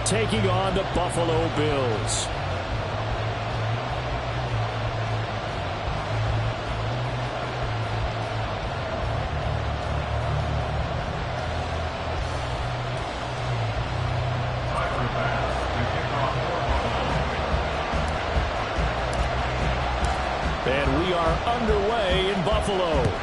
taking on the Buffalo Bills. And we are underway in Buffalo.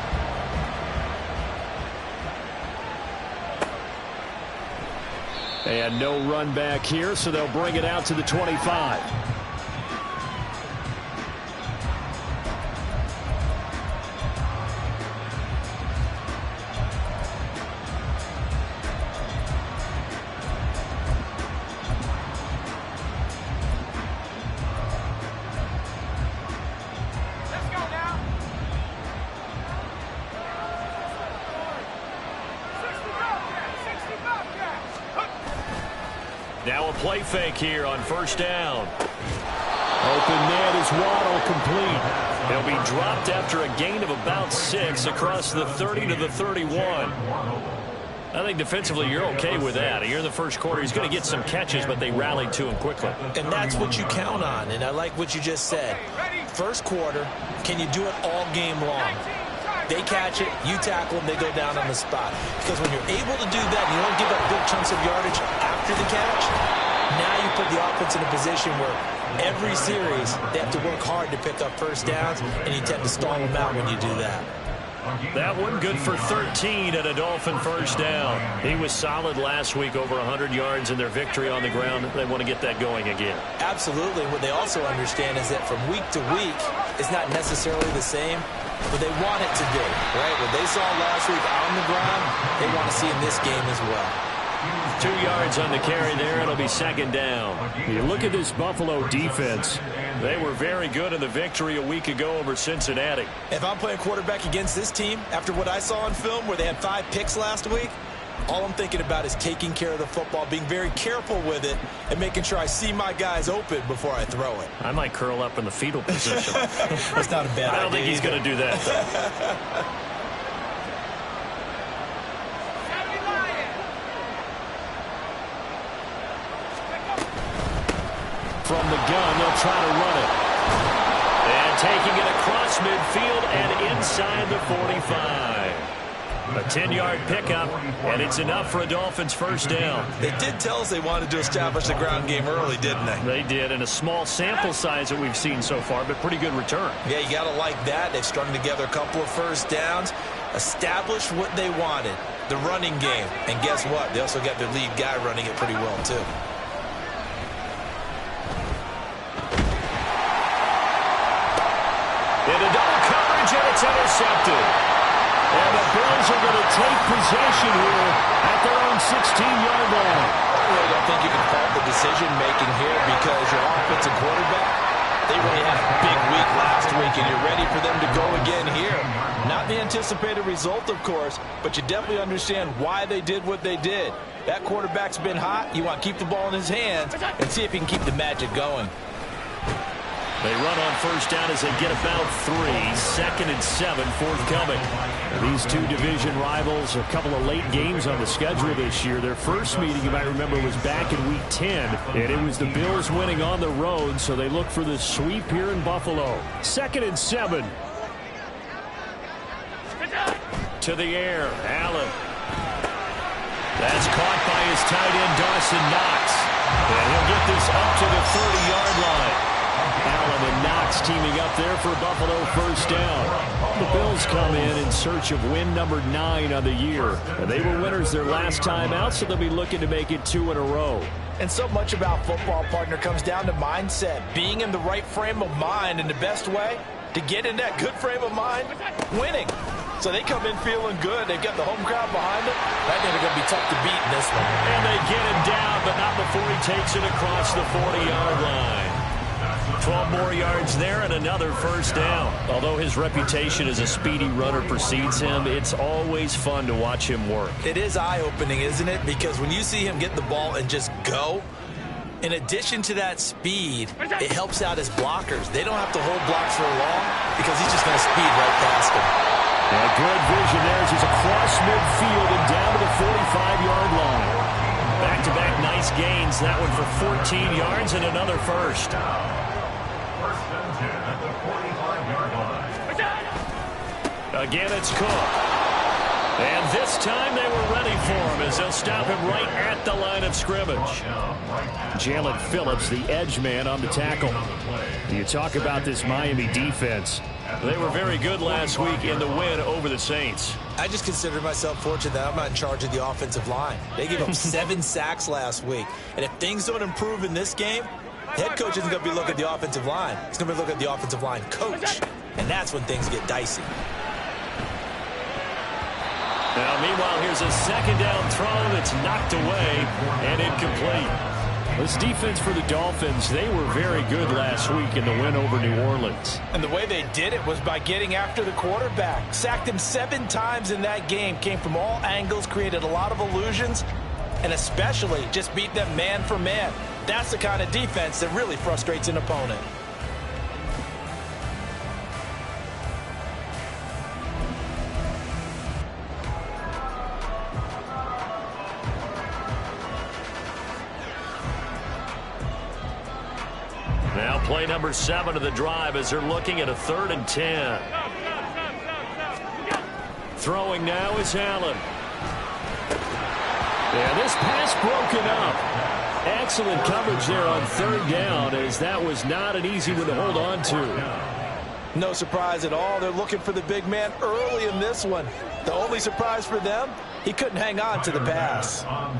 And no run back here, so they'll bring it out to the 25. Now a play fake here on first down. Open man is Waddle, complete. He'll be dropped after a gain of about 6 across the 30 to the 31. I think defensively you're okay with that. You're in the first quarter. He's going to get some catches, but they rallied to him quickly. And that's what you count on, and I like what you just said. First quarter, can you do it all game long? They catch it, you tackle them, they go down on the spot. Because when you're able to do that, you don't give up big chunks of yardage after the catch, now you put the offense in a position where every series they have to work hard to pick up first downs, and you tend to stall them out when you do that. That one good for 13 at a Dolphin first down. He was solid last week, over 100 yards in their victory on the ground. They want to get that going again. Absolutely. What they also understand is that from week to week, it's not necessarily the same, but they want it to be, right? What they saw last week on the ground, they want to see in this game as well. 2 yards on the carry there. It'll be second down. You look at this Buffalo defense. They were very good in the victory a week ago over Cincinnati. If I'm playing quarterback against this team, after what I saw on film where they had 5 picks last week, all I'm thinking about is taking care of the football, being very careful with it, and making sure I see my guys open before I throw it. I might curl up in the fetal position. That's not a bad idea. I don't think he's going to do that. From the gun, they'll try to run it. And taking it across midfield and inside the 45. A 10-yard pickup, and it's enough for a Dolphins first down. They did tell us they wanted to establish the ground game early, didn't they? They did, and a small sample size that we've seen so far, but pretty good return. Yeah, you got to like that. They've strung together a couple of first downs, established what they wanted, the running game. And guess what? They also got their lead guy running it pretty well, too. Into double coverage, and it's intercepted. And the Bills are going to take possession here at their own 16-yard line. I really don't think you can fault the decision-making here because your offensive quarterback, they really had a big week last week, and you're ready for them to go again here. Not the anticipated result, of course, but you definitely understand why they did what they did. That quarterback's been hot. You want to keep the ball in his hands and see if he can keep the magic going. They run on first down as they get about 3. 2nd and 7 forthcoming. These two division rivals, a couple of late games on the schedule this year. Their first meeting, you might remember, was back in Week 10, and it was the Bills winning on the road, so they look for the sweep here in Buffalo. 2nd and 7. To the air, Allen. That's caught by his tight end, Dawson Knox. And he'll get this up to the 30-yard line. Allen and Knox teaming up there for Buffalo first down. The Bills come in search of win number 9 on the year. And they were winners their last time out, so they'll be looking to make it 2 in a row. And so much about football, partner, comes down to mindset. Being in the right frame of mind, and the best way to get in that good frame of mind, winning. So they come in feeling good. They've got the home crowd behind them. I think they're going to be tough to beat in this one. And they get him down, but not before he takes it across the 40-yard line. 12 more yards there and another first down. Although his reputation as a speedy runner precedes him, it's always fun to watch him work. It is eye-opening, isn't it? Because when you see him get the ball and just go, in addition to that speed, it helps out his blockers. They don't have to hold blocks for long because he's just going to speed right past them. Yeah, good vision there as he's across midfield and down to the 45-yard line. Back-to-back nice nice gains. That one for 14 yards and another first. Again, it's Cook. And this time they were ready for him as they'll stop him right at the line of scrimmage. Jalen Phillips, the edge man on the tackle. You talk about this Miami defense. They were very good last week in the win over the Saints. I just consider myself fortunate that I'm not in charge of the offensive line. They gave up 7 sacks last week. And if things don't improve in this game, the head coach isn't going to be looking at the offensive line. He's going to be looking at the offensive line coach. And that's when things get dicey. Now, meanwhile, here's a second down throw that's knocked away and incomplete. This defense for the Dolphins, they were very good last week in the win over New Orleans. And the way they did it was by getting after the quarterback. Sacked him 7 times in that game. Came from all angles, created a lot of illusions, and especially just beat them man for man. That's the kind of defense that really frustrates an opponent. Now play number 7 of the drive as they're looking at a 3rd and 10. Throwing now is Allen. And this pass broken up. Excellent coverage there on 3rd down, as that was not an easy one to hold on to. No surprise at all. They're looking for the big man early in this one. The only surprise for them, he couldn't hang on to the pass. A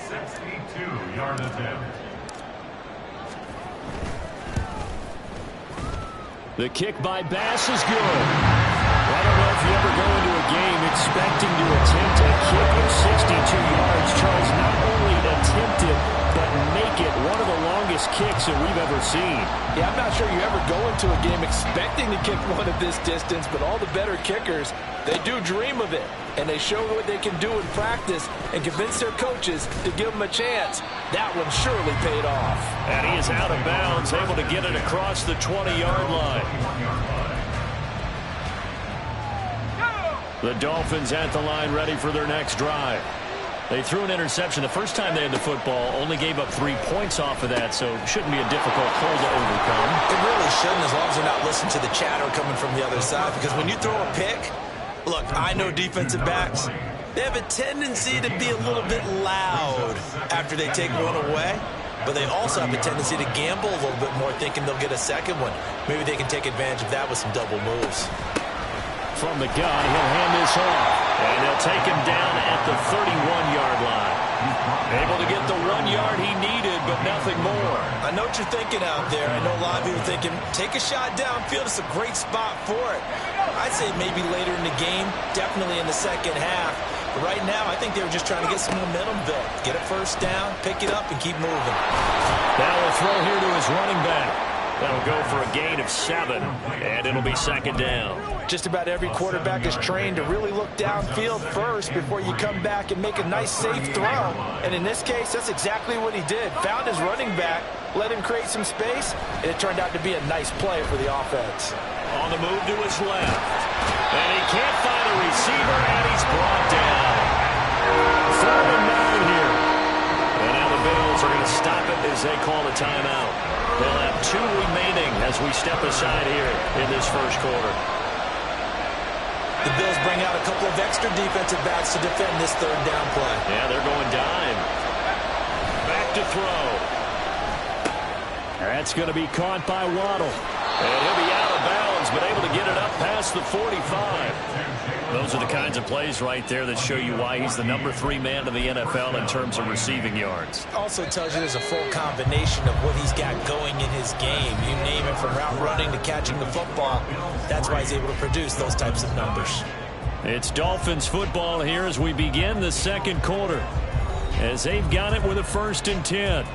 62-yard attempt. The kick by Bass is good. I don't know if you ever go into a game expecting to attempt a kick of 62 yards. Charles, not only attempt it, but make it one of the longest kicks that we've ever seen. Yeah, I'm not sure you ever go into a game expecting to kick one at this distance, but all the better kickers, they do dream of it. And they show what they can do in practice and convince their coaches to give them a chance. That one surely paid off. And he is out of bounds, able to get it across the 20-yard line. The Dolphins at the line ready for their next drive. They threw an interception the first time they had the football, only gave up 3 points off of that, so it shouldn't be a difficult hole to overcome. It really shouldn't, as long as they're not listening to the chatter coming from the other side, because when you throw a pick, look, I know defensive backs, they have a tendency to be a little bit loud after they take one away, but they also have a tendency to gamble a little bit more, thinking they'll get a second one. Maybe they can take advantage of that with some double moves. From the gun, he'll hand this off, and they'll take him down at the 31-yard line. Able to get the 1 yard he needed, but nothing more. I know what you're thinking out there. I know a lot of people are thinking, take a shot downfield. It's a great spot for it. I'd say maybe later in the game, definitely in the second half. But right now, I think they were just trying to get some momentum built. Get a first down, pick it up, and keep moving. Now we'll throw here to his running back. That'll go for a gain of 7, and it'll be second down. Just about every quarterback is trained to really look downfield first before you come back and make a nice, safe throw. And in this case, that's exactly what he did. Found his running back, let him create some space, and it turned out to be a nice play for the offense. On the move to his left. And he can't find a receiver, and he's brought down. 3rd and 9 here. And now the Bills are going to stop it as they call a timeout. They'll have 2 remaining as we step aside here in this first quarter. The Bills bring out a couple of extra defensive backs to defend this 3rd down play. Yeah, they're going dime. Back to throw. That's going to be caught by Waddle. And he'll be out of bounds, but able to get it up past the 45. Those are the kinds of plays right there that show you why he's the number 3 man in the NFL in terms of receiving yards. Also tells you there's a full combination of what he's got going in his game. You name it, from route running to catching the football. That's why he's able to produce those types of numbers. It's Dolphins football here as we begin the second quarter, as they've got it with a 1st and 10.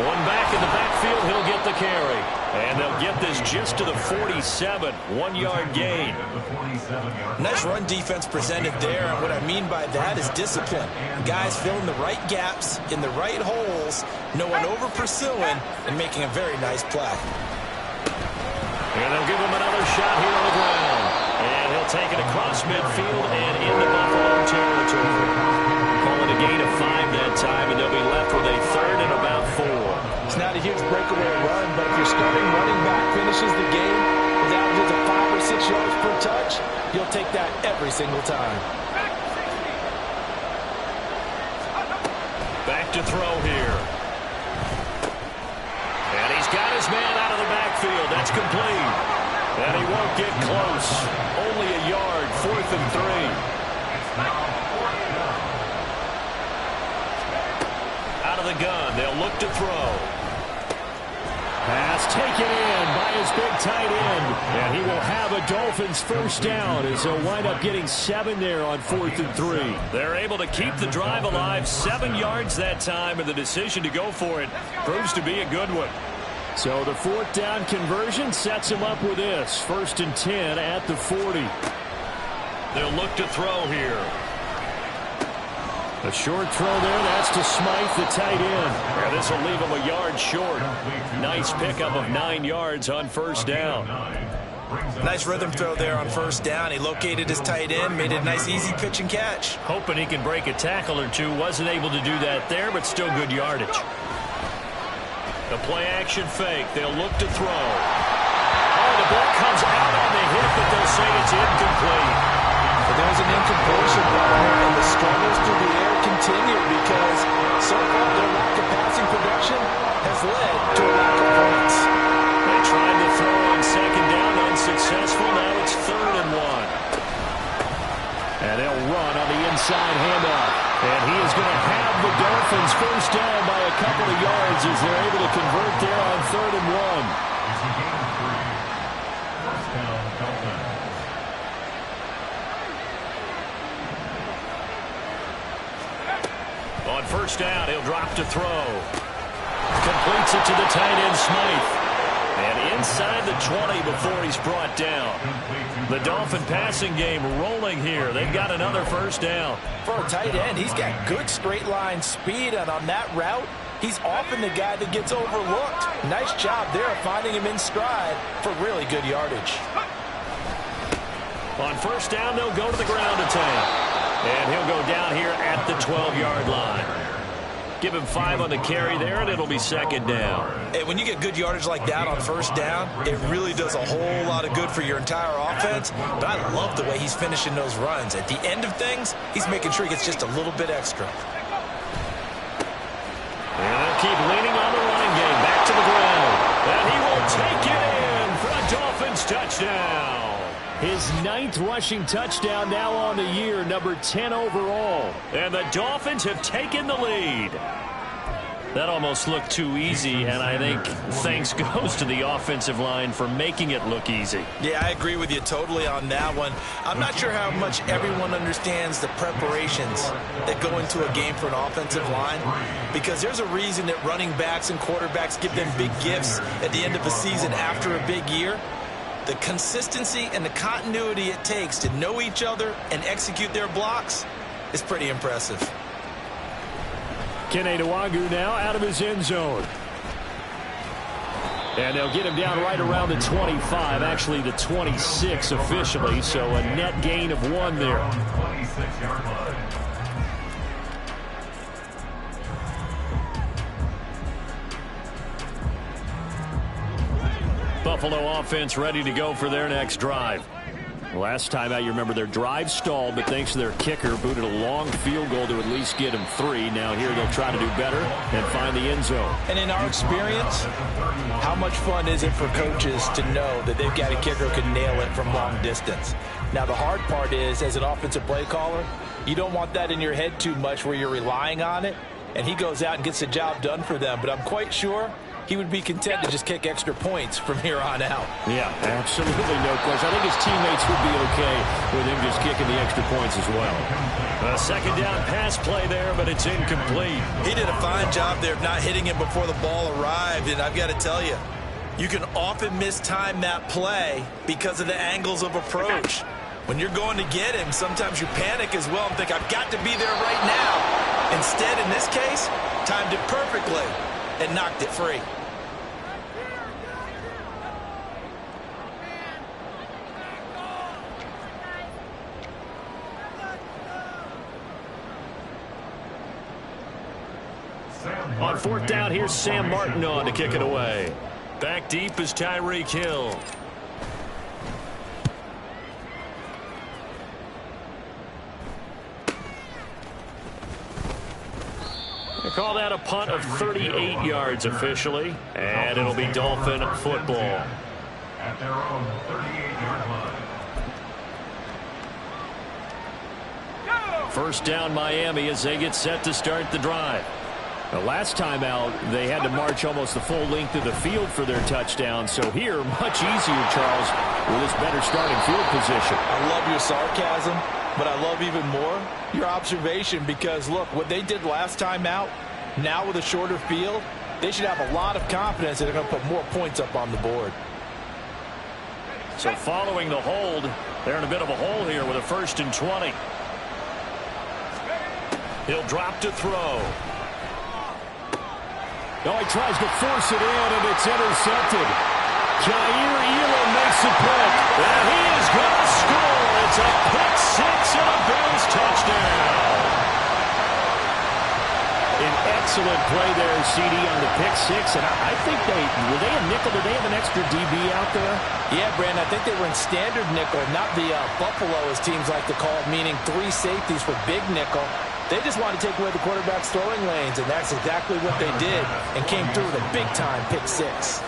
One back in the backfield, he'll get the carry. And they'll get this just to the 47, 1-yard gain. Nice run defense presented there, and what I mean by that is discipline. Guys filling the right gaps in the right holes, no one over-pursuing, and making a very nice play. And they'll give him another shot here on the ground. And he'll take it across midfield and into Buffalo territory. Calling a gain of 5 that time, and they'll be left with a 3rd and about 4. It's not a huge breakaway run, but if your starting running back finishes the game with averages of 5 or 6 yards per touch, you'll take that every single time. Back to throw here. And he's got his man out of the backfield. That's complete. And he won't get close. Only a yard, 4th and 3. Out of the gun, they'll look to throw. Pass taken in by his big tight end. And he will have a Dolphins first down as he'll wind up getting 7 there on 4th and 3. They're able to keep the drive alive, 7 yards that time, and the decision to go for it proves to be a good one. So the 4th down conversion sets him up with this. 1st and 10 at the 40. They'll look to throw here. A short throw there. That's to Smythe, the tight end. And this will leave him a yard short. Nice pickup of 9 yards on 1st down. Nice rhythm throw there on 1st down. He located his tight end, made it a nice easy pitch and catch. Hoping he can break a tackle or two. Wasn't able to do that there, but still good yardage. The play-action fake. They'll look to throw. Oh, the ball comes out on the hit, but they'll say it's incomplete. But there's an incompletion partner, and the struggles through the air continue because so far their lack of passing production has led to a lack of points. They tried to throw on 2nd down, unsuccessful. Now it's 3rd and 1. And they'll run on the inside handoff. And he is going to have the Dolphins first down by a couple of yards as they're able to convert there on 3rd and 1. On 1st down, he'll drop to throw. Completes it to the tight end, Smythe. And inside the 20 before he's brought down. The Dolphin passing game rolling here. They've got another 1st down. For a tight end, he's got good straight line speed, and on that route, he's often the guy that gets overlooked. Nice job there of finding him in stride for really good yardage. On 1st down, they'll go to the ground attack. And he'll go down here at the 12-yard line. Give him 5 on the carry there, and it'll be 2nd down. Hey, when you get good yardage like that on 1st down, it really does a whole lot of good for your entire offense. But I love the way he's finishing those runs. At the end of things, he's making sure he gets just a little bit extra. And they'll keep leaning on the running game. Back to the ground. And he will take it in for a Dolphins touchdown. His 9th rushing touchdown now on the year, number 10 overall. And the Dolphins have taken the lead. That almost looked too easy, and I think thanks goes to the offensive line for making it look easy. Yeah, I agree with you totally on that one. I'm not sure how much everyone understands the preparations that go into a game for an offensive line, because there's a reason that running backs and quarterbacks give them big gifts at the end of the season after a big year. The consistency and the continuity it takes to know each other and execute their blocks is pretty impressive. Kene Nwagu now out of his end zone. And they'll get him down right around the 25, actually the 26 officially, so a net gain of 1 there. 26-yard line. Buffalo offense ready to go for their next drive. Last time out, you remember their drive stalled, but thanks to their kicker, booted a long field goal to at least get him 3. Now here they'll try to do better and find the end zone. And in our experience, how much fun is it for coaches to know that they've got a kicker who can nail it from long distance? Now the hard part is, as an offensive play caller, you don't want that in your head too much where you're relying on it, and he goes out and gets the job done for them. But I'm quite sure he would be content to just kick extra points from here on out. Yeah, absolutely no question. I think his teammates would be okay with him just kicking the extra points as well. A 2nd down pass play there, but it's incomplete. He did a fine job there of not hitting him before the ball arrived, and I've got to tell you, You can often mistime that play because of the angles of approach. When you're going to get him, sometimes you panic as well and think, I've got to be there right now. Instead, in this case, timed it perfectly and knocked it free. On fourth down, here's Sam Martin on to kick it away. Back deep is Tyreek Hill. They call that a punt of 38 yards officially, and it'll be Dolphin football. At their own 38-yard line. First down Miami as they get set to start the drive. The last time out, they had to march almost the full length of the field for their touchdown. So here, much easier, Charles, with this better starting field position. I love your sarcasm, but I love even more your observation because, look, what they did last time out, now with a shorter field, they should have a lot of confidence that they're going to put more points up on the board. So following the hold, they're in a bit of a hole here with a 1st and 20. He'll drop to throw. Oh, he tries to force it in, and it's intercepted. Jair Elam makes the pick. And he is going to score. It's a pick six and a Bills touchdown. An excellent play there, CD, on the pick six. And I think were they a nickel? Did they have an extra DB out there? Yeah, Brandon, I think they were in standard nickel, not the Buffalo, as teams like to call it, meaning 3 safeties for big nickel. They just wanted to take away the quarterback's throwing lanes, and that's exactly what they did and came through with a big-time pick six.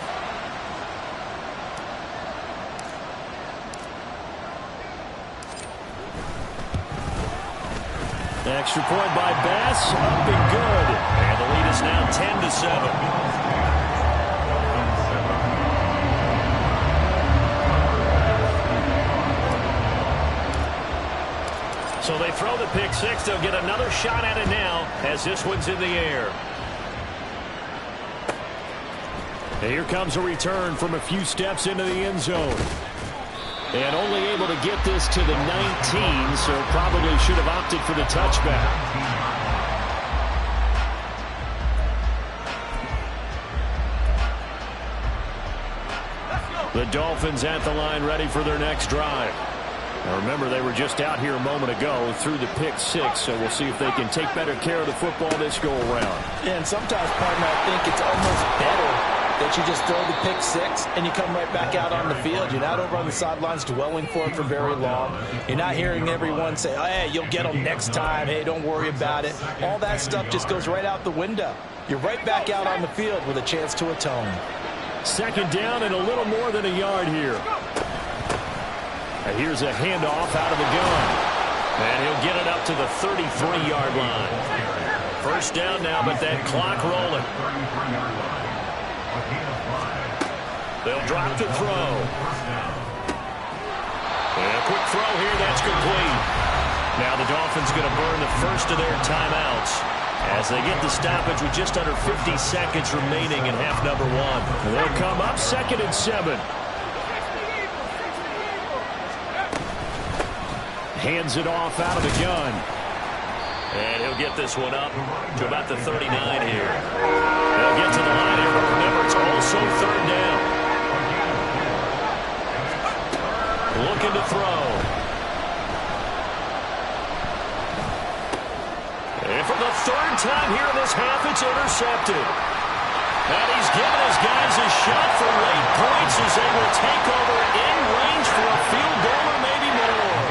Extra point by Bass, up and good. And the lead is now 10-7. So they throw the pick six. They'll get another shot at it now as this one's in the air. And here comes a return from a few steps into the end zone. And only able to get this to the 19, so probably should have opted for the touchback. The Dolphins at the line ready for their next drive. Now remember, they were just out here a moment ago through the pick six, so we'll see if they can take better care of the football this go-around. Yeah, and sometimes, partner, I think it's almost better that you just throw the pick six and you come right back out on the field. You're not over on the sidelines dwelling for it for very long. You're not hearing everyone say, oh, hey, you'll get them next time. Hey, don't worry about it. All that stuff just goes right out the window. You're right back out on the field with a chance to atone. Second down and a little more than a yard here. And here's a handoff out of the gun. And he'll get it up to the 33-yard line. First down now, but that clock rolling. They'll drop to throw. And a quick throw here, that's complete. Now the Dolphins going to burn the first of their timeouts as they get the stoppage with just under 50 seconds remaining in half number one. And they'll come up 2nd and 7. Hands it off out of the gun. And he'll get this one up to about the 39 here. They'll get to the line here, but remember, it's also 3rd down. Looking to throw. And for the 3rd time here in this half, it's intercepted. And he's given his guys a shot for late points as they will take over in range for a field goal or maybe more.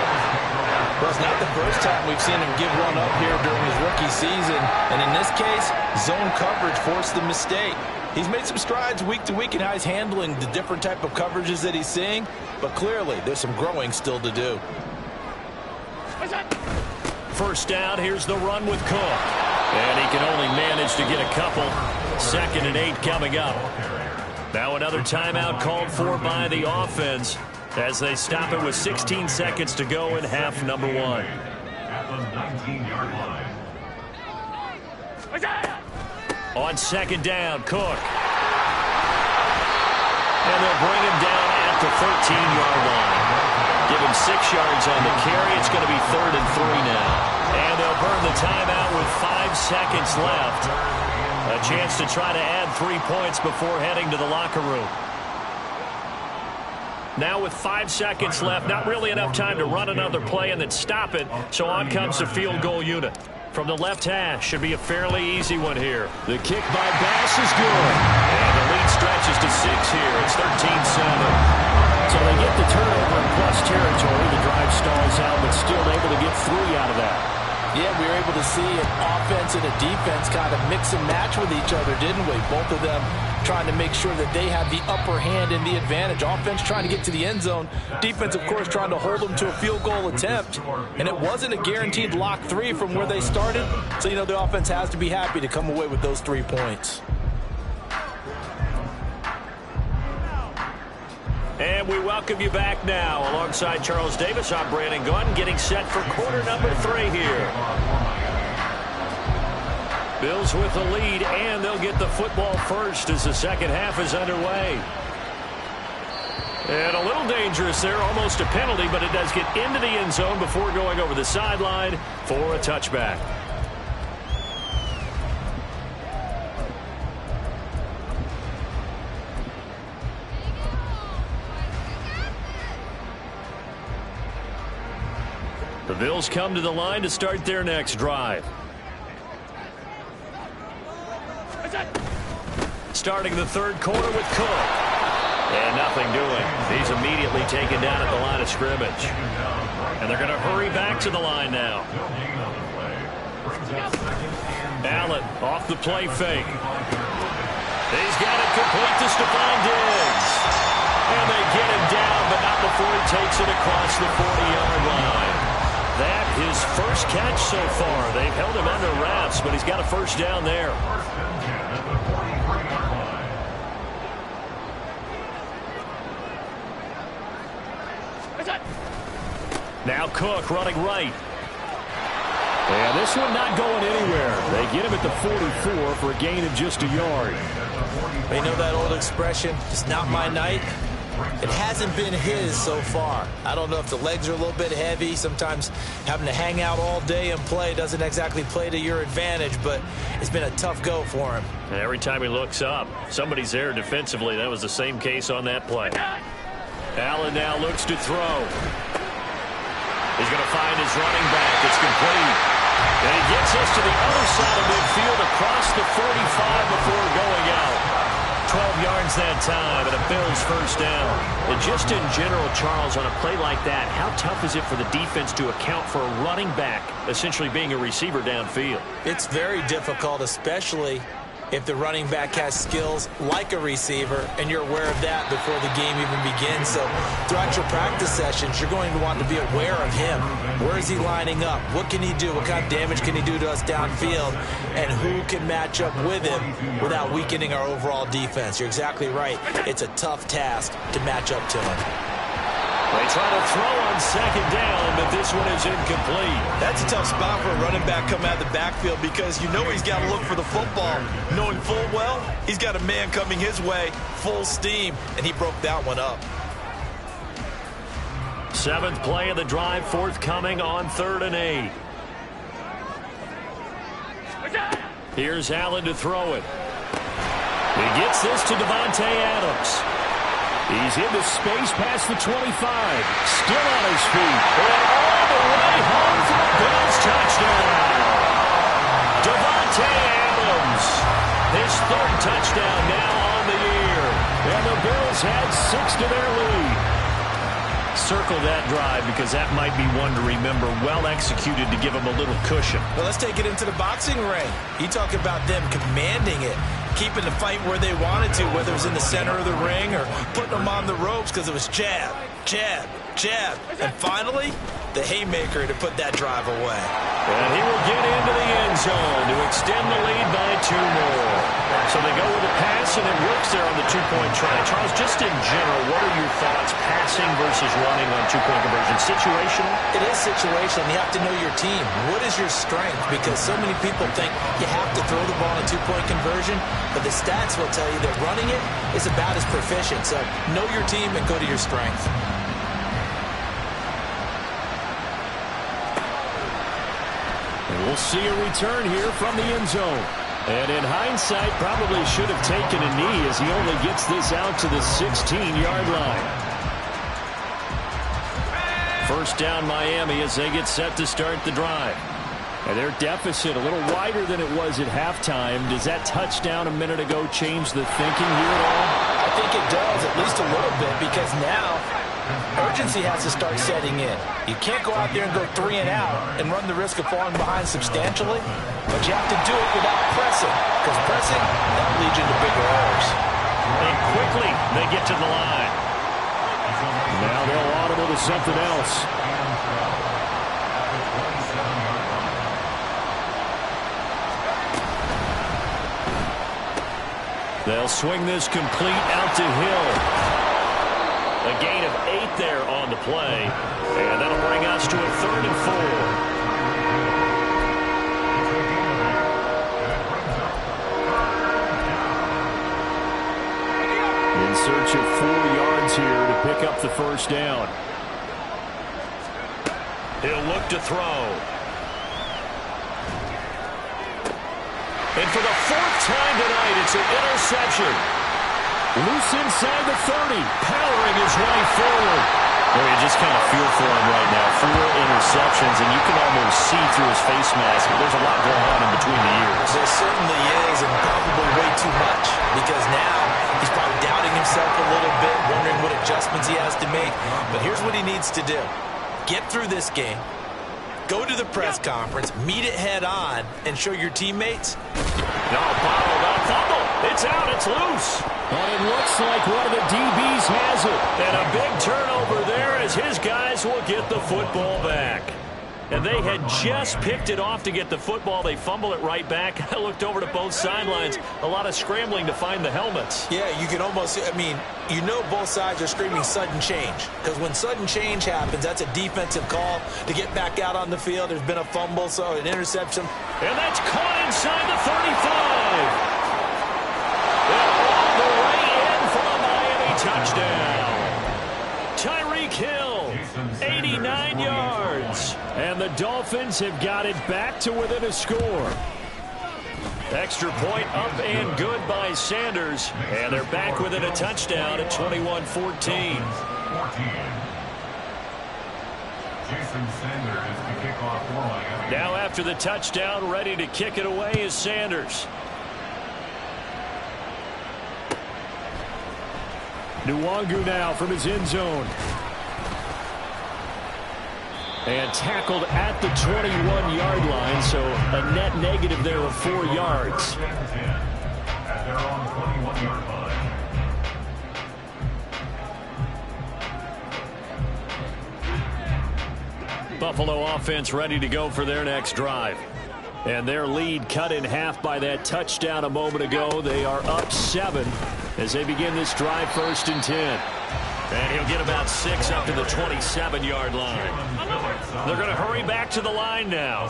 Well, it's not the first time we've seen him give one up here during his rookie season. And in this case, zone coverage forced the mistake. He's made some strides week to week in how he's handling the different type of coverages that he's seeing. But clearly, there's some growing still to do. First down, here's the run with Cook. And he can only manage to get a couple. 2nd and 8 coming up. Now another timeout called for by the offense as they stop it with 16 seconds to go in half number one. At the 19-yard line. On 2nd down, Cook. And they'll bring him down at the 13-yard line. Give him 6 yards on the carry. It's going to be 3rd and 3 now. And they'll burn the timeout with 5 seconds left. A chance to try to add 3 points before heading to the locker room. Now with 5 seconds left, not really enough time to run another play and then stop it. So on comes the field goal unit. From the left hash, should be a fairly easy one here. The kick by Bass is good. And the lead stretches to 6 here. It's 13-7. So they get the turnover in plus territory. The drive stalls out, but still able to get 3 out of that. Yeah, we were able to see an offense and a defense kind of mix and match with each other, didn't we? Both of them trying to make sure that they have the upper hand and the advantage. Offense trying to get to the end zone. Defense, of course, trying to hold them to a field goal attempt. And it wasn't a guaranteed lock 3 from where they started. So, you know, the offense has to be happy to come away with those 3 points. And we welcome you back now. Alongside Charles Davis, I'm Brandon Gunn, getting set for quarter number 3 here. Bills with the lead, and they'll get the football first as the second half is underway. And a little dangerous there, almost a penalty, but it does get into the end zone before going over the sideline for a touchback. The Bills come to the line to start their next drive. Starting the third quarter with Cook. And nothing doing. He's immediately taken down at the line of scrimmage. And they're going to hurry back to the line now. Allen off the play fake. He's got it complete to Stephon Diggs. And they get him down, but not before he takes it across the 40-yard line. That his first catch so far. They've held him under wraps, but he's got a first down there. Now Cook running right. And this one not going anywhere. They get him at the 44 for a gain of just a yard. They know that old expression, it's not my night. It hasn't been his so far. I don't know if the legs are a little bit heavy. Sometimes having to hang out all day and play doesn't exactly play to your advantage, but it's been a tough go for him. And every time he looks up, somebody's there defensively. That was the same case on that play. Allen now looks to throw. He's going to find his running back. It's complete. And he gets us to the other side of midfield across the 45 before going out. 12 yards that time and a Bills first down. And just in general, Charles, on a play like that, how tough is it for the defense to account for a running back essentially being a receiver downfield? It's very difficult, especially if the running back has skills like a receiver, and you're aware of that before the game even begins. So throughout your practice sessions, you're going to want to be aware of him. Where is he lining up? What can he do? What kind of damage can he do to us downfield? And who can match up with him without weakening our overall defense? You're exactly right. It's a tough task to match up to him. They try to throw on second down, but this one is incomplete. That's a tough spot for a running back coming out of the backfield because you know he's got to look for the football, knowing full well he's got a man coming his way, full steam, and he broke that one up. 7th play of the drive forthcoming on 3rd and 8. Here's Allen to throw it. He gets this to Davante Adams. He's into space past the 25. Still on his feet. And all the way home for the Bills touchdown. Davante Adams. His 3rd touchdown now on the year. And the Bills had 6 to their lead. Circle that drive because that might be one to remember. Well executed to give him a little cushion. Well, let's take it into the boxing ring. You talk about them commanding it, keeping the fight where they wanted to, whether it was in the center of the ring or putting them on the ropes because it was jab, jab, jab. And finally, the haymaker to put that drive away. And he will get into the end zone to extend the lead by 2 more. So they go with a pass and it works there on the two-point try. Charles, just in general, what are your thoughts passing versus running on two-point conversion? Situational? It is situational. You have to know your team. What is your strength? Because so many people think you have to throw the ball in a two-point conversion, but the stats will tell you that running it is about as proficient. So know your team and go to your strength. And we'll see a return here from the end zone. And in hindsight, probably should have taken a knee as he only gets this out to the 16-yard line. First down Miami as they get set to start the drive. And their deficit a little wider than it was at halftime. Does that touchdown a minute ago change the thinking here at all? I think it does, at least a little bit, because now urgency has to start setting in. You can't go out there and go 3 and out and run the risk of falling behind substantially, but you have to do it without pressing, because pressing, that leads you to bigger errors. And quickly, they get to the line. Now they'll audible to something else. They'll swing this complete out to Hill. A gain of 8 there on the play. And that'll bring us to a 3rd and 4. In search of 4 yards here to pick up the first down. He'll look to throw. And for the 4th time tonight, it's an interception. Loose inside the 30, powering his way forward. Well, you just kind of feel for him right now. 4 interceptions, and you can almost see through his face mask. There's a lot going on in between the ears. There certainly is, and probably way too much, because now he's probably doubting himself a little bit, wondering what adjustments he has to make. But here's what he needs to do. Get through this game. Go to the press conference, meet it head on, and show your teammates. No, bottled up, fumble. It's out, it's loose. But it looks like one of the DBs has it. And a big turnover there as his guys will get the football back. And they had just picked it off to get the football. They fumble it right back. I looked over to both sidelines. A lot of scrambling to find the helmets. Yeah, you can almost, I mean, you know both sides are screaming sudden change. Because when sudden change happens, that's a defensive call to get back out on the field. There's been a fumble, so an interception. And that's caught inside the 35. And all the way in for a Miami touchdown. Tyreek Hill, 89 yards. And the Dolphins have got it back to within a score. Extra point up and good by Sanders. And they're back within a touchdown at 21-14. Now after the touchdown, ready to kick it away is Sanders. Nwangu now from his end zone. And tackled at the 21-yard line, so a net negative there of 4 yards. At their own 21-yard line. Buffalo offense ready to go for their next drive. And their lead cut in half by that touchdown a moment ago. They are up 7 as they begin this drive, 1st and 10. And he'll get about 6 up to the 27-yard line. They're going to hurry back to the line now.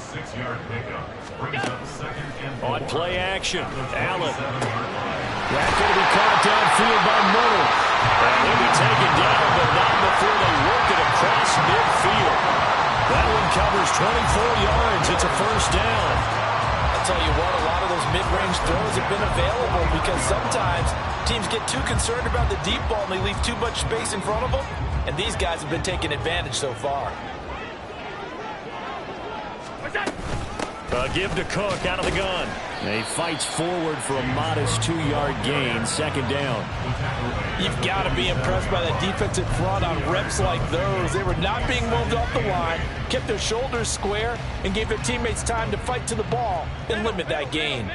On play action, Allen. That's going to be caught downfield by Miller. And he'll be taken down, but not before they work it across midfield. That one covers 24 yards. It's a 1st down. I'll tell you what, a lot of those mid-range throws have been available because sometimes teams get too concerned about the deep ball and they leave too much space in front of them. And these guys have been taking advantage so far. Give to Cook out of the gun. And he fights forward for a modest 2-yard gain, 2nd down. You've got to be impressed by that defensive front on reps like those. They were not being moved off the line, kept their shoulders square, and gave their teammates time to fight to the ball and limit that gain.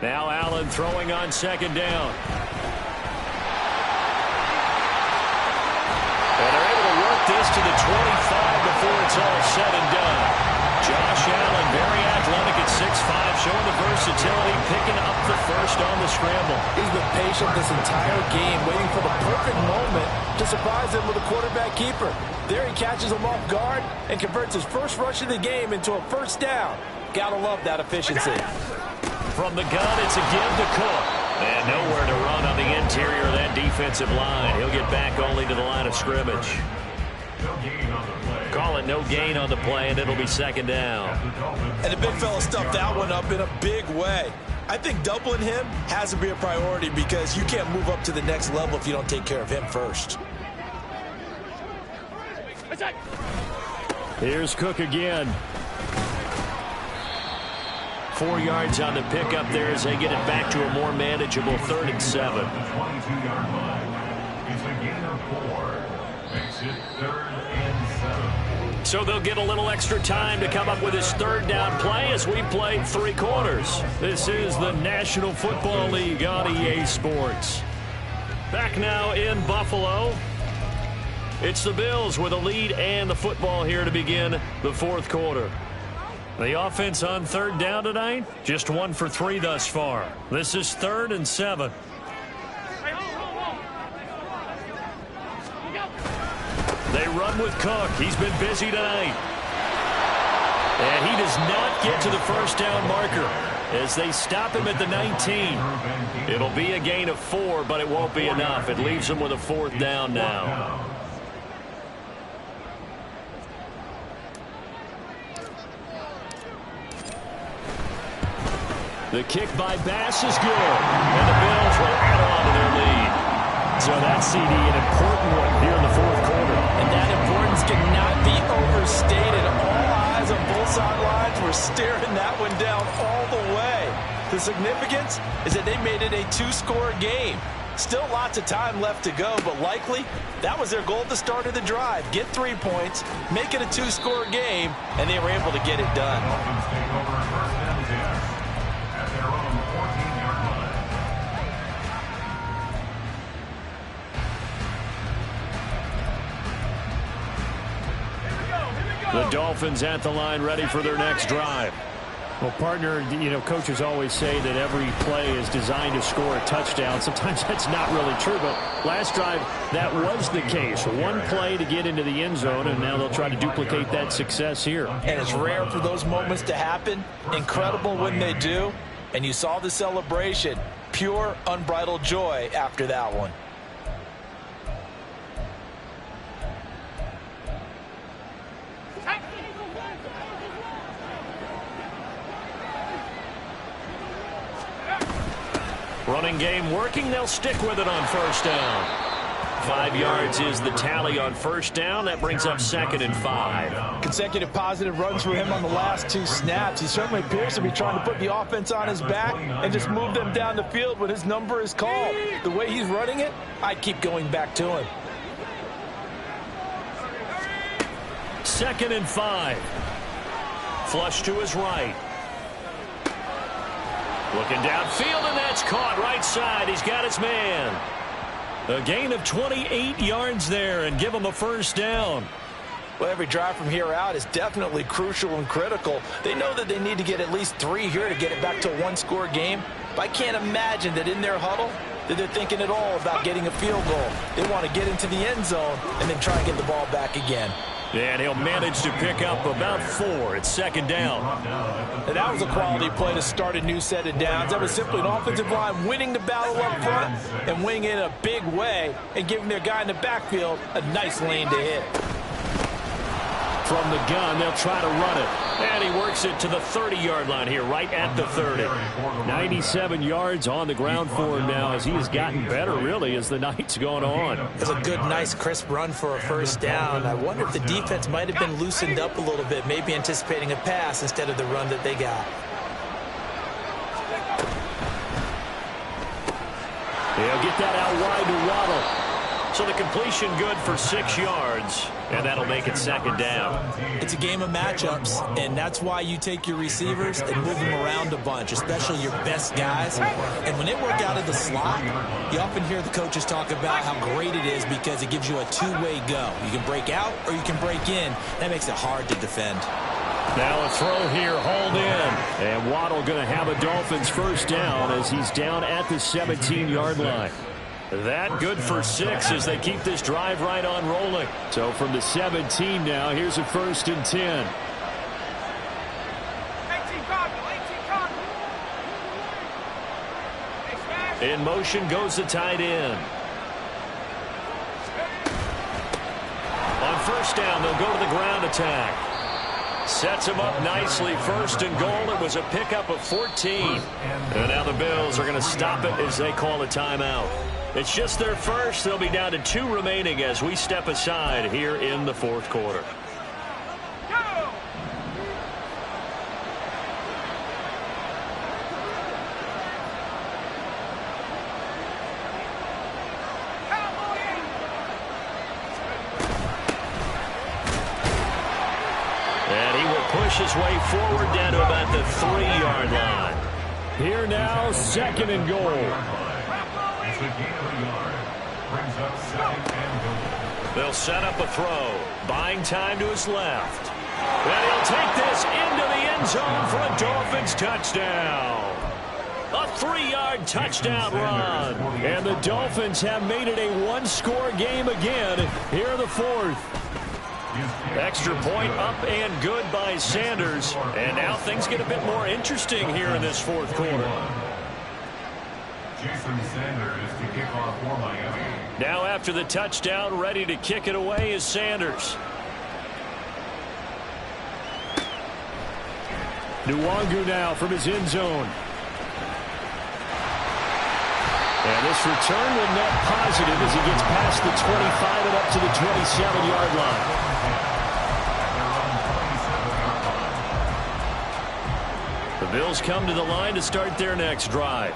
Now Allen throwing on 2nd down. And they're able to work this to the 25 before it's all said and done. 5, showing the versatility, picking up the first on the scramble. He's been patient this entire game, waiting for the perfect moment to surprise him with a quarterback keeper. There he catches him off guard and converts his first rush of the game into a first down. Gotta love that efficiency. From the gun, it's a give to Cook. And nowhere to run on the interior of that defensive line. He'll get back only to the line of scrimmage. Call it no gain on the play, and it'll be second down. And the big fella stuffed that one up in a big way. I think doubling him has to be a priority because you can't move up to the next level if you don't take care of him first. Here's Cook again. 4 yards on the pickup there as they get it back to a more manageable 3rd and 7. The 22-yard line. It's a gain of 4. Makes it 3rd and 7. So they'll get a little extra time to come up with his 3rd down play as we play 3 quarters. This is the National Football League on EA Sports. Back now in Buffalo. It's the Bills with a lead and the football here to begin the 4th quarter. The offense on 3rd down tonight, just 1 for 3 thus far. This is 3rd and 7. They run with Cook. He's been busy tonight. And he does not get to the first down marker as they stop him at the 19. It'll be a gain of 4, but it won't be enough. It leaves him with a 4th down now. The kick by Bass is good, and the Bills will add on to their lead. So that CD, an important one here in the 4th quarter. And that importance cannot be overstated. All eyes on both sidelines were staring that one down all the way. The significance is that they made it a 2-score game. Still lots of time left to go, but likely that was their goal at the start of the drive. Get 3 points, make it a 2-score game, and they were able to get it done. The Dolphins at the line ready for their next drive. Well, partner, coaches always say that every play is designed to score a touchdown. Sometimes that's not really true, but last drive, that was the case. 1 play to get into the end zone, and now they'll try to duplicate that success here. And it's rare for those moments to happen. Incredible when they do. And you saw the celebration. Pure, unbridled joy after that one. Running game working. They'll stick with it on first down. 5 yards is the tally on first down. That brings up 2nd and 5. Consecutive positive runs for him on the last 2 snaps. He certainly appears to be trying to put the offense on his back and just move them down the field when his number is called. The way he's running it, I'd keep going back to him. 2nd and 5. Flush to his right. Looking downfield, and that's caught right side. He's got his man. A gain of 28 yards there and give him a first down. Well, every drive from here out is definitely crucial and critical. They know that they need to get at least 3 here to get it back to a 1-score game. But I can't imagine that in their huddle that they're thinking at all about getting a field goal. They want to get into the end zone and then try and get the ball back again. And he'll manage to pick up about 4. It's 2nd down. And that was a quality play to start a new set of downs. That was simply an offensive line winning the battle up front and winning it in a big way and giving their guy in the backfield a nice lane to hit. From the gun, they'll try to run it. And he works it to the 30-yard line here, right at the 30. 97 yards on the ground for him now as he has gotten better, really, as the night's gone on. It's a good, nice, crisp run for a first down. I wonder if the defense might have been loosened up a little bit, maybe anticipating a pass instead of the run that they got. He'll get that out wide to Waddle. So the completion good for 6 yards, and that'll make it 2nd down. It's a game of matchups, and that's why you take your receivers and move them around a bunch, especially your best guys. And when they work out of the slot, you often hear the coaches talk about how great it is because it gives you a 2-way go. You can break out or you can break in. That makes it hard to defend. Now a throw here, hauled in. And Waddle going to have a Dolphins first down as he's down at the 17-yard line. That good for 6 as they keep this drive right on rolling. So from the 17 now, here's a 1st and 10. In motion goes the tight end. On first down, they'll go to the ground attack. Sets him up nicely. 1st and goal. It was a pickup of 14. And now the Bills are going to stop it as they call a timeout. It's just their first. They'll be down to 2 remaining as we step aside here in the 4th quarter. And he will push his way forward down to about the 3-yard line. Here now, 2nd and goal. They'll set up a throw. Buying time to his left. And he'll take this into the end zone for a Dolphins touchdown. A 3-yard touchdown run. And the Dolphins have made it a 1-score game again here in the 4th. Extra point up and good by Sanders. And now things get a bit more interesting here in this 4th quarter. Jason Sanders to kick off for Miami. Now after the touchdown, ready to kick it away is Sanders. Nwangu now from his end zone. And this return will net positive as he gets past the 25 and up to the 27-yard line. The Bills come to the line to start their next drive.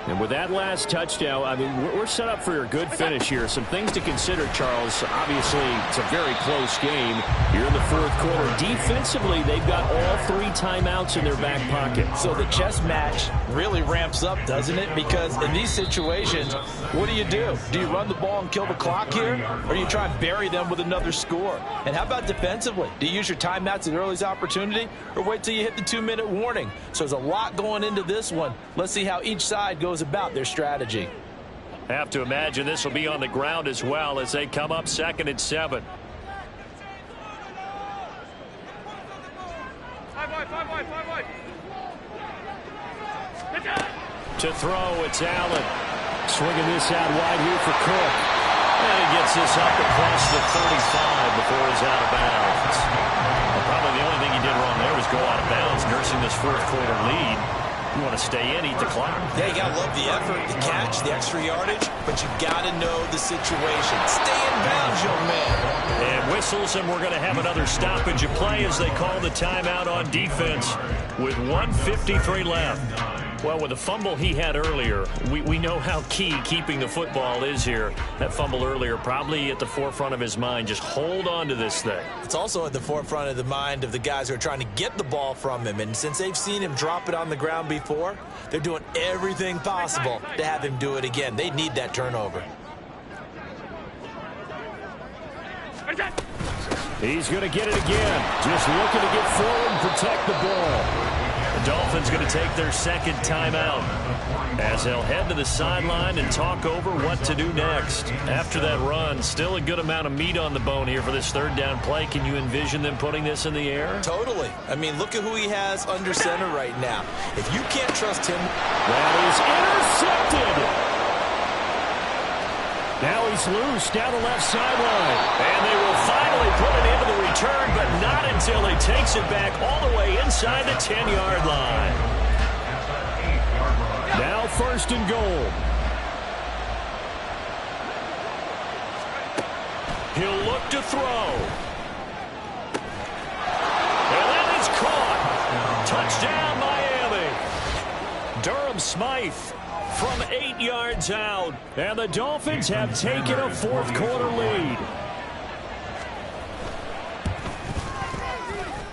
And with that last touchdown, I mean, we're set up for a good finish here. Some things to consider, Charles. Obviously, it's a very close game. You're in the 4th quarter. Defensively, they've got all 3 timeouts in their back pocket. So the chess match really ramps up, doesn't it? Because in these situations, what do? Do you run the ball and kill the clock here? Or do you try and bury them with another score? And how about defensively? Do you use your timeouts at earliest opportunity? Or wait till you hit the 2-minute warning? So there's a lot going into this one. Let's see how each side goes about their strategy. Have to imagine this will be on the ground as well as they come up 2nd and 7. To throw, it's Allen. Swinging this out wide here for Cook. And he gets this up across the 35 before he's out of bounds. Well, probably the only thing he did wrong there was go out of bounds, nursing this 4th quarter lead. You want to stay in, eat the clock. Yeah, you got to love the effort, the catch, the extra yardage, but you got to know the situation. Stay in bounds, young man. And whistles, and we're going to have another stoppage of play as they call the timeout on defense with 1:53 left. Well, with the fumble he had earlier, we know how key keeping the football is here. That fumble earlier probably at the forefront of his mind. Just hold on to this thing. It's also at the forefront of the mind of the guys who are trying to get the ball from him. And since they've seen him drop it on the ground before, they're doing everything possible to have him do it again. They need that turnover. He's going to get it again. Just looking to get forward and protect the ball. The Dolphins going to take their 2nd timeout as they'll head to the sideline and talk over what to do next. After that run, still a good amount of meat on the bone here for this 3rd down play. Can you envision them putting this in the air? Totally. I mean, look at who he has under center right now. If you can't trust him. That is intercepted. Now he's loose down the left sideline. And they will finally put it into the return, but not until he takes it back all the way inside the 10-yard line. Now 1st and goal. He'll look to throw. And that is caught. Touchdown, Miami. Durham Smythe from 8 yards out. And the Dolphins have taken a 4th quarter lead.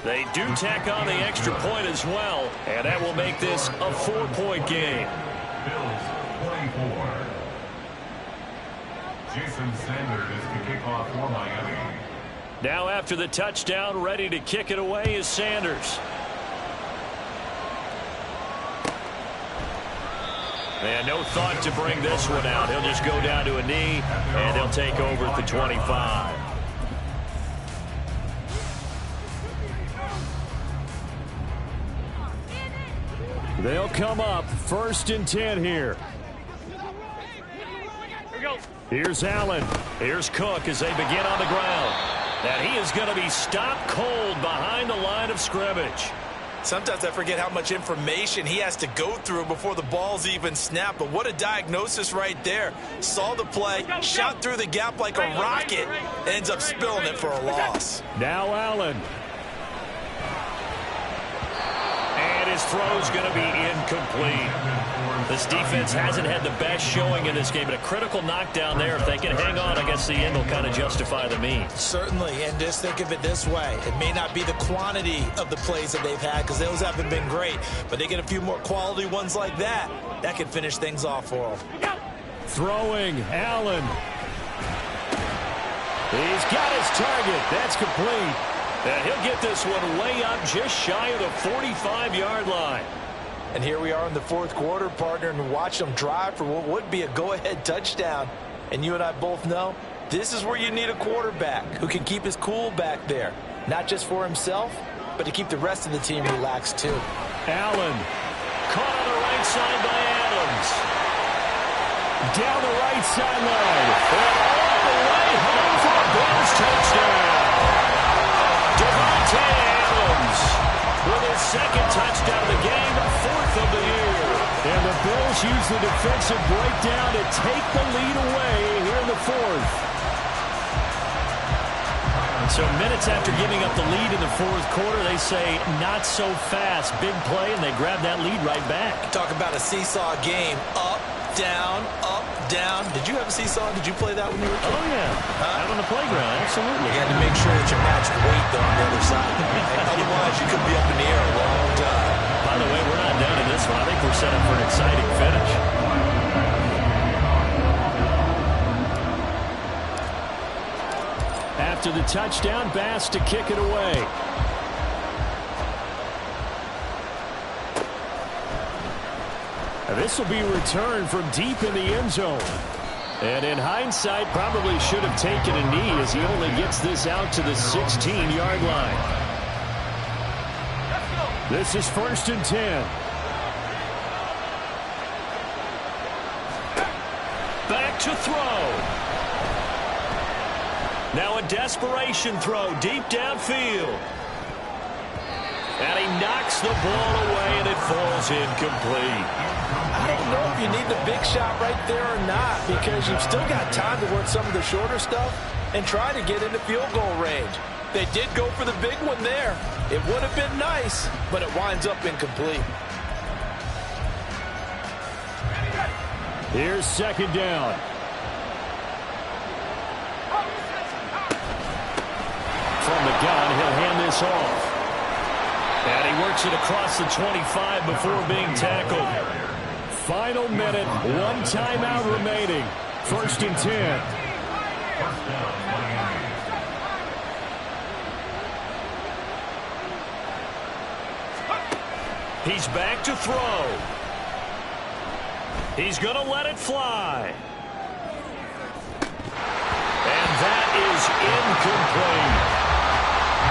They do tack on the extra point as well, and that will make this a 4-point game. Bills 24. Jason Sanders to kick off for Miami. Now after the touchdown, ready to kick it away is Sanders. And no thought to bring this one out. He'll just go down to a knee, and he'll take over at the 25. They'll come up 1st and 10 here. Here's Allen. Here's Cook as they begin on the ground. And he is going to be stopped cold behind the line of scrimmage. Sometimes I forget how much information he has to go through before the ball's even snapped. But what a diagnosis right there. Saw the play, shot through the gap like a rocket, ends up spilling it for a loss. Now Allen. And his throw's going to be incomplete. This defense hasn't had the best showing in this game, but a critical knockdown there. If they can hang on, I guess the end will kind of justify the means. Certainly, and just think of it this way. It may not be the quantity of the plays that they've had because those haven't been great, but they get a few more quality ones like that. That can finish things off for them. Throwing, Allen. He's got his target. That's complete. And he'll get this one way up just shy of the 45-yard line. And here we are in the 4th quarter, partner, and watch them drive for what would be a go-ahead touchdown. And you and I both know this is where you need a quarterback who can keep his cool back there. Not just for himself, but to keep the rest of the team relaxed too. Allen. Caught on the right side by Adams. Down the right sideline. And all the way home for a Bills touchdown. Devontae Adams with his 2nd touchdown of the game, 4th of the year. And the Bills use the defensive breakdown to take the lead away here in the 4th. So minutes after giving up the lead in the 4th quarter, they say not so fast. Big play, and they grab that lead right back. Talk about a seesaw game. Up, down, up, down. Did you have a seesaw? Did you play that when you were a kid? Oh, yeah. Out on the playground, absolutely. You had to make sure that you matched weight, though, on the other side. Otherwise, you could be up in the air a long time. By the way, we're not done in this one. I think we're set up for an exciting finish. After the touchdown, Bass to kick it away. This will be returned from deep in the end zone. And in hindsight, probably should have taken a knee as he only gets this out to the 16-yard line. This is 1st and 10. Back to throw. Now a desperation throw deep downfield. And he knocks the ball away, and it falls incomplete. I don't know if you need the big shot right there or not, because you've still got time to work some of the shorter stuff and try to get into field goal range. They did go for the big one there. It would have been nice, but it winds up incomplete. Here's 2nd down. From the gun, he'll hand this off. And he works it across the 25 before being tackled. Final minute, 1 timeout remaining. 1st and 10. He's back to throw. He's going to let it fly. And that is incomplete.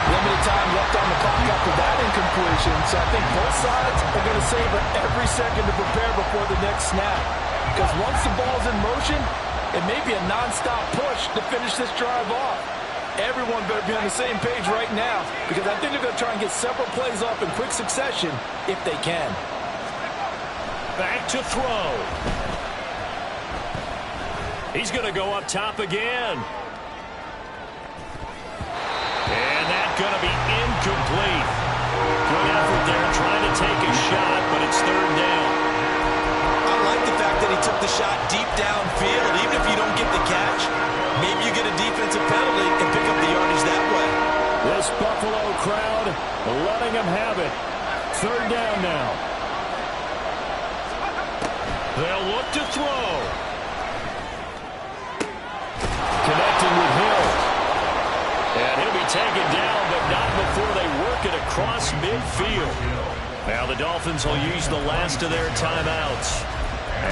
Limited time left on the clock after that incompletion, so I think both sides are going to savor every second to prepare before the next snap. Because once the ball's in motion, it may be a nonstop push to finish this drive off. Everyone better be on the same page right now, because I think they're going to try and get several plays off in quick succession if they can. Back to throw. He's going to go up top again. And that's going to be incomplete. Good effort there trying to take a shot, but it's 3rd down. I like the fact that he took the shot deep downfield. Even if you don't get the catch, maybe you get a defensive penalty and pick up the yardage that way. This Buffalo crowd letting them have it. 3rd down now. They'll look to throw. Connecting with Hill. And he'll be taken down, but not before they work it across midfield. Now the Dolphins will use the last of their timeouts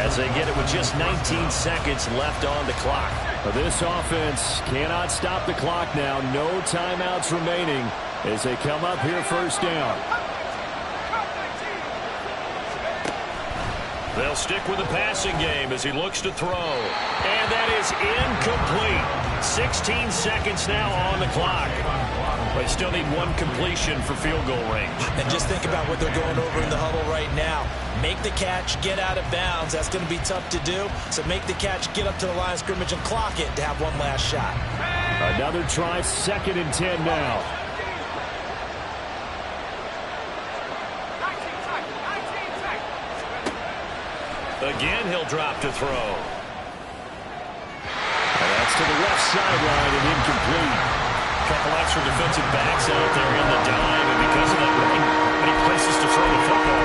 as they get it with just 19 seconds left on the clock. This offense cannot stop the clock now. No timeouts remaining as they come up here first down. They'll stick with the passing game as he looks to throw. And that is incomplete. 16 seconds now on the clock. They still need one completion for field goal range. And just think about what they're going over in the huddle right now. Make the catch, get out of bounds. That's going to be tough to do. So make the catch, get up to the line of scrimmage, and clock it to have one last shot. Another try, 2nd and 10 now. Again, he'll drop to throw. And that's to the left sideline and incomplete. Couple extra defensive backs out there in the dime, and because of that, many places to throw the football.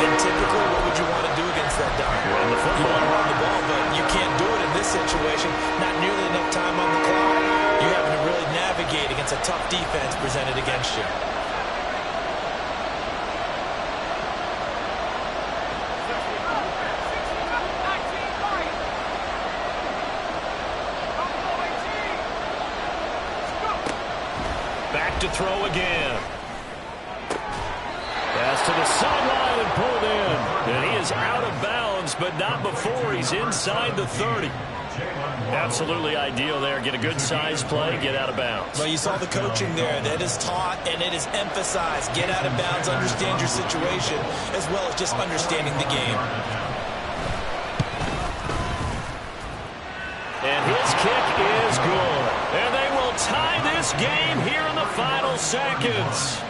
And typically, what would you want to do against that dime? Run the football. You want to run the ball, but you can't do it in this situation. Not nearly enough time on the clock. You're having to really navigate against a tough defense presented against you. To throw again. Pass to the sideline and pulled in. And he is out of bounds, but not before he's inside the 30. Absolutely ideal there. Get a good size play, get out of bounds. Well, you saw the coaching there. That is taught and it is emphasized. Get out of bounds, understand your situation, as well as just understanding the game. And his kick is good. And they will tie this game here in the final seconds.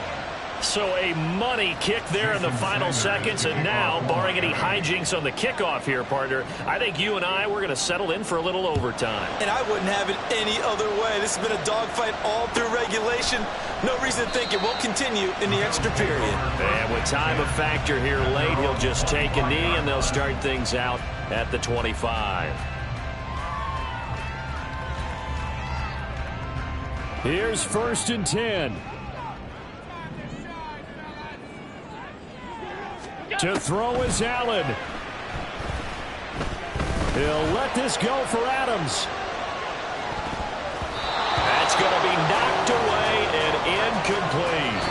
So a money kick there in the final seconds. And now, barring any hijinks on the kickoff here, partner, I think you and I, we're going to settle in for a little overtime. And I wouldn't have it any other way. This has been a dogfight all through regulation. No reason to think it won't continue in the extra period. And with time a factor here late, he'll just take a knee and they'll start things out at the 25. Here's 1st and 10. To throw is Allen. He'll let this go for Adams. That's going to be knocked away and incomplete.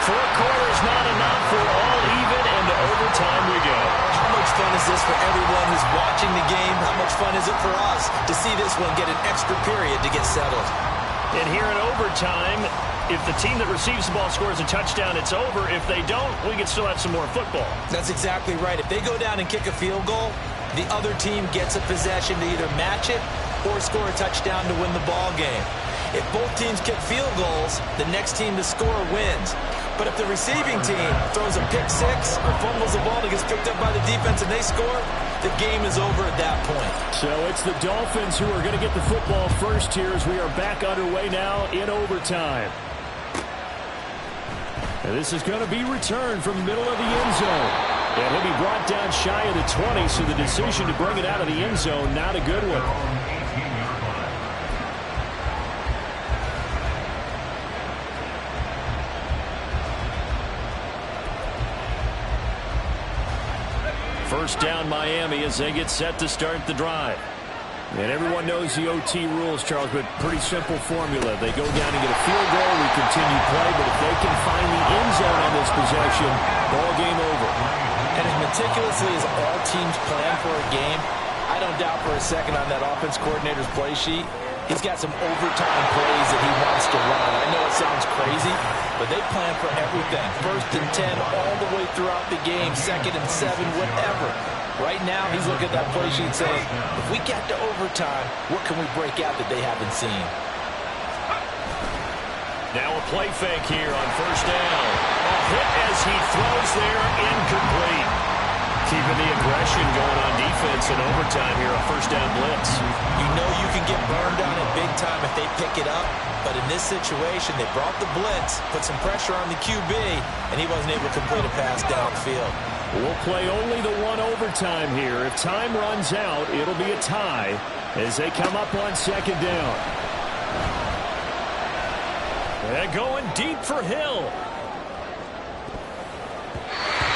4 quarters not enough for all even, and to overtime we go. How much fun is this for everyone who's watching the game? How much fun is it for us to see this one get an extra period to get settled? And here in overtime, if the team that receives the ball scores a touchdown, it's over. If they don't, we can still have some more football. That's exactly right. If they go down and kick a field goal, the other team gets a possession to either match it or score a touchdown to win the ball game. If both teams kick field goals, the next team to score wins. But if the receiving team throws a pick six or fumbles the ball that gets picked up by the defense and they score, the game is over at that point. So it's the Dolphins who are going to get the football first here as we are back underway now in overtime. And this is going to be returned from the middle of the end zone. And he'll be brought down shy of the 20, so the decision to bring it out of the end zone, not a good one. First down Miami as they get set to start the drive. And everyone knows the OT rules, Charles, but pretty simple formula. They go down and get a field goal, we continue play, but if they can find the end zone on this possession, ball game over. And as meticulously as all teams plan for a game, I don't doubt for a second on that offense coordinator's play sheet, he's got some overtime plays that he wants to run. I know it sounds crazy, but they plan for everything. 1st and 10 all the way throughout the game, 2nd and 7, whatever. Right now, he's looking at that play sheet saying, if we get to overtime, what can we break out that they haven't seen? Now a play fake here on 1st down. A hit as he throws there, incomplete. Keeping the aggression going on defense in overtime here, a 1st down blitz. You know you can get burned on it big time if they pick it up, but in this situation, they brought the blitz, put some pressure on the QB, and he wasn't able to complete a pass downfield. We'll play only the one overtime here. If time runs out, it'll be a tie as they come up on 2nd down. And going deep for Hill.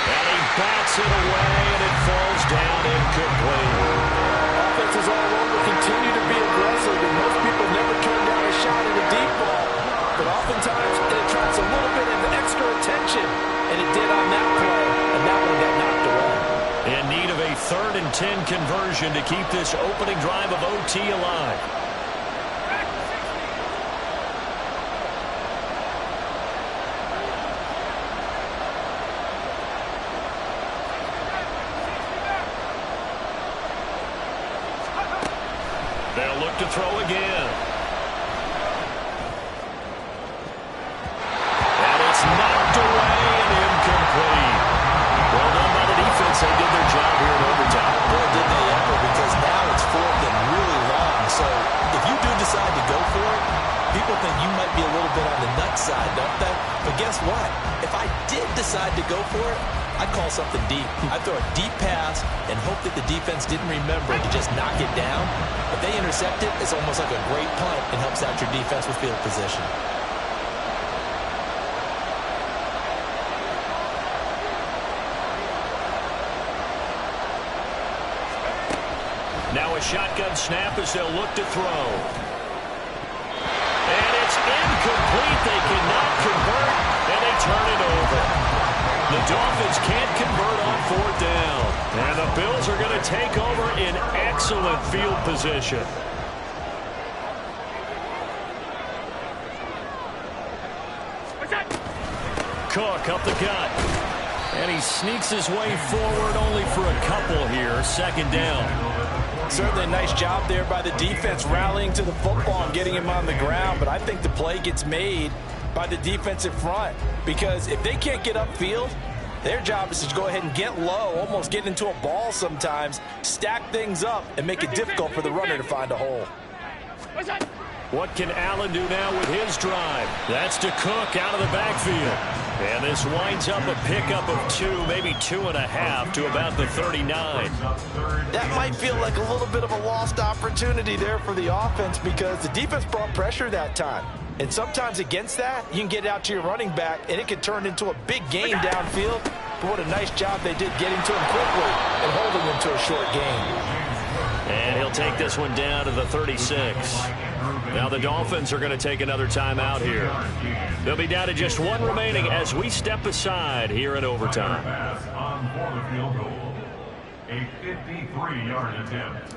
And he bats it away, and it falls down incomplete. Offenses all over continue to be aggressive, and most people never turn down a shot at a deep ball. But oftentimes, it attracts a little bit of extra attention, and it did on that play, and that one got knocked away. In need of a 3rd and 10 conversion to keep this opening drive of OT alive. They'll look to throw again. And it's knocked away and incomplete. Well done by the defense. They did their job here in overtime. Boy, did they ever, because now it's 4th and really long. So if you do decide to go for it, people think you might be a little bit on the nut side, don't they? But guess what? If I did decide to go for it, I'd call something deep. I'd throw a deep pass and hope that the defense didn't remember to just knock it down. If they intercept it, it's almost like a great punt and helps out your defense with field position. Now a shotgun snap as they'll look to throw. And it's incomplete. They cannot convert, and they turn it over. The Dolphins can't convert on 4th down. And the Bills are going to take over in excellent field position. Cook up the gut. And he sneaks his way forward only for a couple here. 2nd down. Certainly a nice job there by the defense rallying to the football and getting him on the ground. But I think the play gets made by the defensive front, because if they can't get upfield, their job is to go ahead and get low, almost get into a ball sometimes, stack things up, and make it difficult for the runner to find a hole. What can Allen do now with his drive? That's to Cook out of the backfield. And this winds up a pickup of 2, maybe 2.5 to about the 39. That might feel like a little bit of a lost opportunity there for the offense, because the defense brought pressure that time. And sometimes against that, you can get out to your running back, and it can turn into a big gain downfield. But what a nice job they did getting to him quickly and holding him to a short gain. And he'll take this one down to the 36. Now the Dolphins are going to take another timeout here. They'll be down to just 1 remaining as we step aside here in overtime. Pass on for the field goal. A 53-yard attempt.